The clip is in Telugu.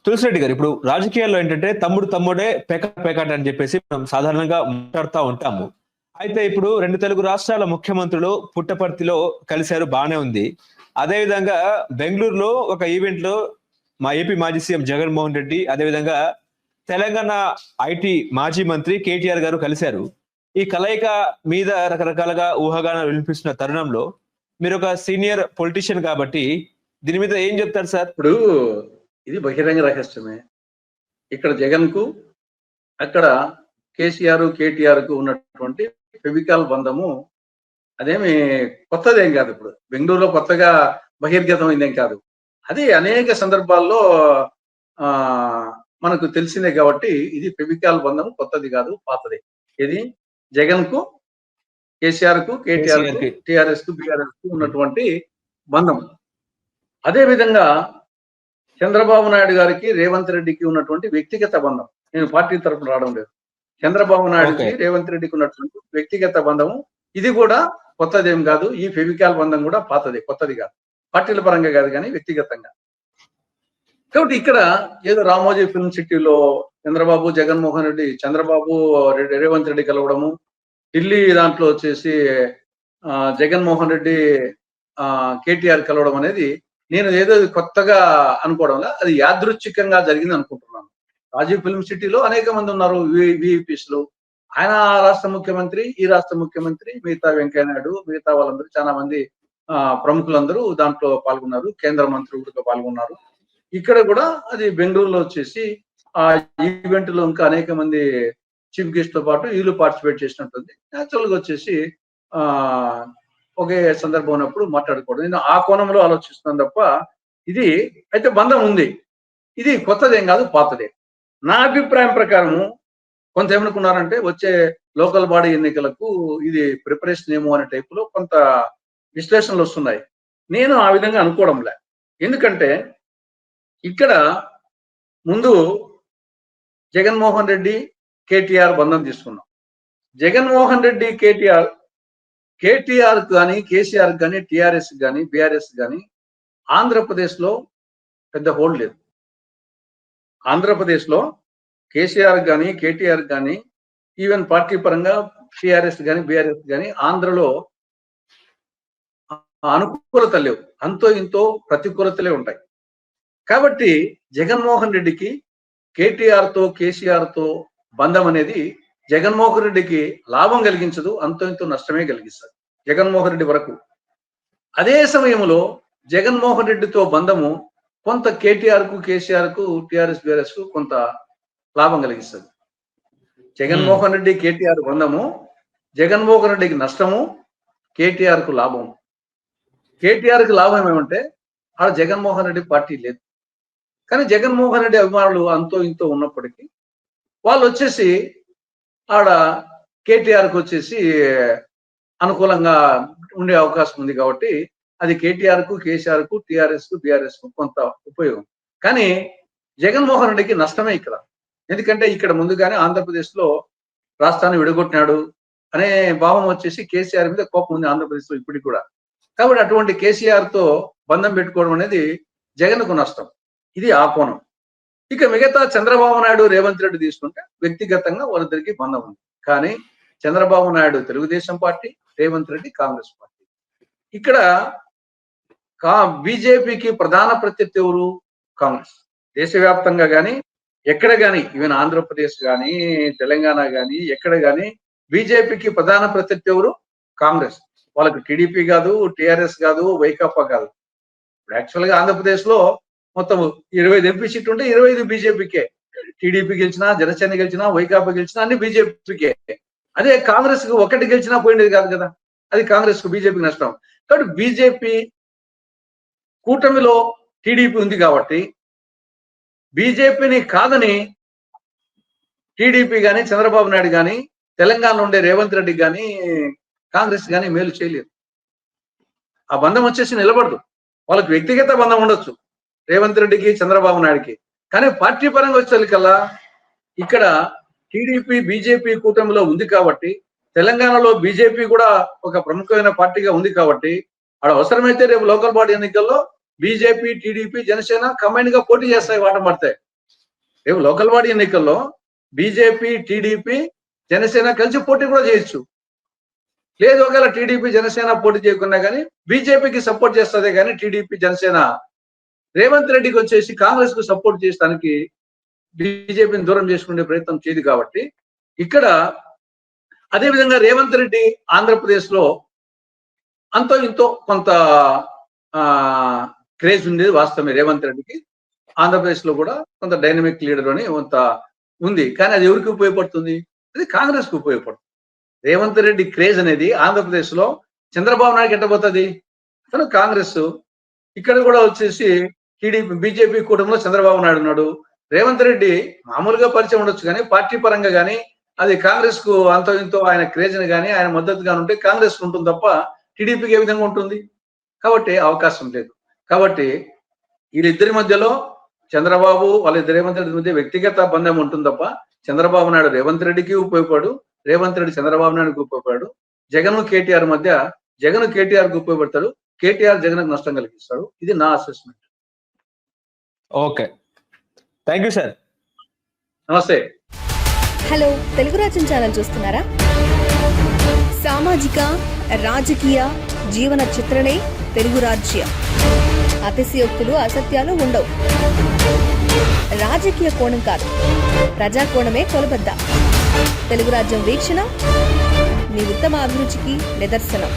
తులసిరెడ్డి గారు, ఇప్పుడు రాజకీయాల్లో ఏంటంటే తమ్ముడు తమ్ముడే పేకాట పేకాట అని చెప్పేసి మనం సాధారణంగా మాట్లాడుతూ ఉంటాము. అయితే ఇప్పుడు రెండు తెలుగు రాష్ట్రాల ముఖ్యమంత్రులు పుట్టపర్తిలో కలిశారు, బానే ఉంది. అదేవిధంగా బెంగళూరులో ఒక ఈవెంట్ లో మా ఏపీ మాజీ సీఎం జగన్మోహన్ రెడ్డి, అదేవిధంగా తెలంగాణ ఐటీ మాజీ మంత్రి కేటీఆర్ గారు కలిశారు. ఈ కలయిక మీద రకరకాలుగా ఊహాగానాలు వినిపిస్తున్న తరుణంలో మీరు ఒక సీనియర్ పొలిటీషియన్ కాబట్టి దీని మీద ఏం చెప్తారు సార్? ఇప్పుడు ఇది బహిరంగ రహస్యమే. ఇక్కడ జగన్ కు అక్కడ కేసీఆర్ కేటీఆర్ కు ఉన్నటువంటి ఫెవికాల్ బంధము అదేమి కొత్తదేం కాదు. ఇప్పుడు బెంగళూరులో కొత్తగా బహిర్గతమైందేం కాదు. అది అనేక సందర్భాల్లో ఆ మనకు తెలిసిందే కాబట్టి ఇది ఫెవికాల్ బంధం కొత్తది కాదు, పాతదే. ఇది జగన్ కు కేసీఆర్ కు కేటీఆర్ కు టిఆర్ఎస్ కు బిఆర్ఎస్ కు ఉన్నటువంటి బంధం. అదే విధంగా చంద్రబాబు నాయుడు గారికి రేవంత్ రెడ్డికి ఉన్నటువంటి వ్యక్తిగత బంధం. నేను పార్టీ తరఫున రావడం లేదు. చంద్రబాబు నాయుడుకి రేవంత్ రెడ్డికి ఉన్నటువంటి వ్యక్తిగత బంధము ఇది కూడా కొత్తదేం కాదు. ఈ ఫెవికాల్ బంధం కూడా పాతదే, కొత్తది కాదు. పార్టీల పరంగా కాదు కానీ వ్యక్తిగతంగా. కాబట్టి ఇక్కడ ఏదో రామోజీ ఫిల్మ్ సిటీలో చంద్రబాబు జగన్మోహన్ రెడ్డి, చంద్రబాబు రేవంత్ రెడ్డి కలవడము, ఢిల్లీ దాంట్లో వచ్చేసి జగన్మోహన్ రెడ్డి కేటీఆర్ కలవడం అనేది నేను ఏదో కొత్తగా అనుకోవడంలో అది యాదృచ్ఛికంగా జరిగింది అనుకుంటున్నాను. రాజీవ్ ఫిల్మ్ సిటీలో అనేక మంది ఉన్నారు విఐపీస్ లో. ఆయన రాష్ట్ర ముఖ్యమంత్రి, ఈ రాష్ట్ర ముఖ్యమంత్రి, మిగతా వెంకయ్య నాయుడు, మిగతా వాళ్ళందరూ చాలా మంది ప్రముఖులందరూ దాంట్లో పాల్గొన్నారు. కేంద్ర మంత్రులు కూడా పాల్గొన్నారు. ఇక్కడ కూడా అది బెంగళూరులో వచ్చేసి ఆ ఈవెంట్ లో ఇంకా అనేక మంది చీఫ్ గెస్ట్ తో పాటు వీళ్ళు పార్టిసిపేట్ చేసినట్టుంది. యాక్చువల్ గా వచ్చేసి ఒకే సందర్భం ఉన్నప్పుడు మాట్లాడుకోవడం, నేను ఆ కోణంలో ఆలోచిస్తున్నాను తప్ప ఇది అయితే బంధం ఉంది. ఇది కొత్తదేం కాదు, పాతదే. నా అభిప్రాయం ప్రకారము కొంత ఏమనుకున్నారంటే వచ్చే లోకల్ బాడీ ఎన్నికలకు ఇది ప్రిపరేషన్ ఏమో అనే టైపులో కొంత విశ్లేషణలు వస్తున్నాయి. నేను ఆ విధంగా అనుకోవడంలే. ఎందుకంటే ఇక్కడ ముందు జగన్మోహన్ రెడ్డి కేటీఆర్ బంధం తీసుకున్నాం. జగన్మోహన్ రెడ్డి కేటీఆర్ కానీ కేసీఆర్ కానీ టిఆర్ఎస్ కానీ బిఆర్ఎస్ కానీ ఆంధ్రప్రదేశ్ లో పెద్ద హోల్డ్ లేదు. ఆంధ్రప్రదేశ్ లో కేసీఆర్ కానీ కేటీఆర్ కానీ ఈవెన్ పార్టీ పరంగా టిఆర్ఎస్ కానీ బిఆర్ఎస్ కానీ ఆంధ్రలో అనుకూలత లేవు. అంతో ఇంతో ప్రతికూలతలే ఉంటాయి. కాబట్టి జగన్మోహన్ రెడ్డికి కేటీఆర్ తో కేసీఆర్ తో బంధం అనేది జగన్మోహన్ రెడ్డికి లాభం కలిగించదు, అంతో ఇంతో నష్టమే కలిగిస్తుంది జగన్మోహన్ రెడ్డి వరకు. అదే సమయంలో జగన్మోహన్ రెడ్డితో బంధము కొంత కేటీఆర్ కు కేసీఆర్ కు టిఆర్ఎస్ బిఆర్ఎస్ కు కొంత లాభం కలిగిస్తుంది. జగన్మోహన్ రెడ్డి కేటీఆర్ బంధము జగన్మోహన్ రెడ్డికి నష్టము, కేటీఆర్ కు లాభం. కేటీఆర్ కి లాభం ఏమంటే ఆడ జగన్మోహన్ రెడ్డి పార్టీ లేదు. కానీ జగన్మోహన్ రెడ్డి అభిమానులు అంతో ఇంతో ఉన్నప్పటికీ వాళ్ళు వచ్చేసి ఆడ కేటీఆర్ కు వచ్చేసి అనుకూలంగా ఉండే అవకాశం ఉంది. కాబట్టి అది కేటీఆర్ కు కేసీఆర్ కు టిఆర్ఎస్ కు బిఆర్ఎస్ కు కొంత ఉపయోగం. కానీ జగన్మోహన్ రెడ్డికి నష్టమే ఇక్కడ. ఎందుకంటే ఇక్కడ ముందుగానే ఆంధ్రప్రదేశ్ లో రాష్ట్రాన్ని విడగొట్టినాడు అనే భావం వచ్చేసి కేసీఆర్ మీద కోపం ఉంది ఆంధ్రప్రదేశ్ లో ఇప్పటికి కూడా. కాబట్టి అటువంటి కేసీఆర్ తో బంధం పెట్టుకోవడం అనేది జగన్ కు నష్టం. ఇది ఆ కోణం. ఇక మిగతా చంద్రబాబు నాయుడు రేవంత్ రెడ్డి తీసుకుంటే వ్యక్తిగతంగా వాళ్ళిద్దరికి బంధం ఉంది. కానీ చంద్రబాబు నాయుడు తెలుగుదేశం పార్టీ, రేవంత్ రెడ్డి కాంగ్రెస్ పార్టీ. ఇక్కడ బీజేపీకి ప్రధాన ప్రత్యర్థి ఎవరు? కాంగ్రెస్. దేశవ్యాప్తంగా కానీ ఎక్కడ కానీ ఈవెన్ ఆంధ్రప్రదేశ్ కానీ తెలంగాణ కానీ ఎక్కడ కానీ బీజేపీకి ప్రధాన ప్రత్యర్థి ఎవరు? కాంగ్రెస్. వాళ్ళకి టీడీపీ కాదు, టిఆర్ఎస్ కాదు, వైకాపా కాదు. ఇప్పుడు యాక్చువల్ గా ఆంధ్రప్రదేశ్ లో మొత్తం 25 ఎంపీ సీట్లు ఉంటే 25 బీజేపీకే. టీడీపీ గెలిచినా, జనసేన గెలిచినా, వైకాపా గెలిచినా అన్ని బీజేపీకే. అదే కాంగ్రెస్ కు ఒకటి గెలిచినా పోయింది కాదు కదా. అది కాంగ్రెస్ కు బీజేపీకి నష్టం. కాబట్టి బీజేపీ కూటమిలో టీడీపీ ఉంది కాబట్టి బీజేపీని కాదని టీడీపీ కానీ చంద్రబాబు నాయుడు కానీ తెలంగాణలో ఉండే రేవంత్ రెడ్డి కానీ కాంగ్రెస్ కానీ మేలు చేయలేదు. ఆ బంధం వచ్చేసి నిలబడదు. వాళ్ళకి వ్యక్తిగత బంధం ఉండొచ్చు రేవంత్ రెడ్డికి చంద్రబాబు నాయుడికి. కానీ పార్టీ పరంగా వచ్చేసరికల్లా ఇక్కడ టీడీపీ బీజేపీ కూటమిలో ఉంది కాబట్టి, తెలంగాణలో బీజేపీ కూడా ఒక ప్రముఖమైన పార్టీగా ఉంది కాబట్టి, అక్కడ అవసరమైతే రేపు లోకల్ బాడీ ఎన్నికల్లో బీజేపీ, టీడీపీ, జనసేన కంబైన్ గా పోటీ చేస్తాయి, వాట పడతాయి. రేపు లోకల్ బాడీ ఎన్నికల్లో బీజేపీ, టీడీపీ, జనసేన కలిసి పోటీ కూడా చేయొచ్చు. లేదు ఒకవేళ టీడీపీ, జనసేన పోటీ చేయకున్నా కానీ బీజేపీకి సపోర్ట్ చేస్తుంది కానీ టీడీపీ, జనసేన రేవంత్ రెడ్డికి వచ్చేసి కాంగ్రెస్ కు సపోర్ట్ చేయడానికి బీజేపీని దూరం చేసుకునే ప్రయత్నం చేయదు. కాబట్టి ఇక్కడ అదే విధంగా రేవంత్ రెడ్డి ఆంధ్రప్రదేశ్ లో అంతో ఇంతో కొంత క్రేజ్ ఉండేది వాస్తవమే. రేవంత్ రెడ్డికి ఆంధ్రప్రదేశ్ లో కూడా కొంత డైనమిక్ లీడర్ అని కొంత ఉంది. కానీ అది ఎవరికి ఉపయోగపడుతుంది? అది కాంగ్రెస్ కు ఉపయోగపడుతుంది. రేవంత్ రెడ్డి క్రేజ్ అనేది ఆంధ్రప్రదేశ్ లో చంద్రబాబు నాయుడు ఎట్టబోతుంది? అతను కాంగ్రెస్. ఇక్కడ కూడా వచ్చేసి టీడీపీ, బీజేపీ కూటమిలో చంద్రబాబు నాయుడు ఉన్నాడు. రేవంత్ రెడ్డి మామూలుగా పరిచయం ఉండొచ్చు కానీ పార్టీ పరంగా కానీ అది కాంగ్రెస్ కు అంతో ఇంతో ఆయన క్రేజ్ కానీ ఆయన మద్దతుగా ఉంటే కాంగ్రెస్ ఉంటుంది తప్ప టీడీపీకి ఏ విధంగా ఉంటుంది? కాబట్టి అవకాశం లేదు. కాబట్టి వీళ్ళిద్దరి మధ్యలో చంద్రబాబు వాళ్ళిద్దరు రేవంత్ రెడ్డి మధ్య వ్యక్తిగత బంధం ఉంటుంది తప్ప చంద్రబాబు నాయుడు రేవంత్ రెడ్డికి ఉపయోగపడు, రేవంత్ రెడ్డి చంద్రబాబు నాయుడుకి ఉపయోగపడాడు. జగన్ కేటీఆర్ మధ్య జగన్ కేటీఆర్ కు ఉపయోగపడతాడు, కేటీఆర్ జగన్ నష్టం కలిగిస్తాడు. ఇది నా assessment. Okay, thank you sir. నమస్తే. హలో, తెలుగు రాజ్యం ఛానల్ చూస్తున్నారా? సామాజిక, రాజకీయ, జీవన చిత్రణే తెలుగు రాజ్యం. అతిశయోక్తులు, అసత్యాలు ఉండవు. రాజకీయ కోణం కాదు, ప్రజా కోణమే కొలబద్ద. తెలుగు రాజ్యం వీక్షణ మీ ఉత్తమ అభిరుచికి నిదర్శనం.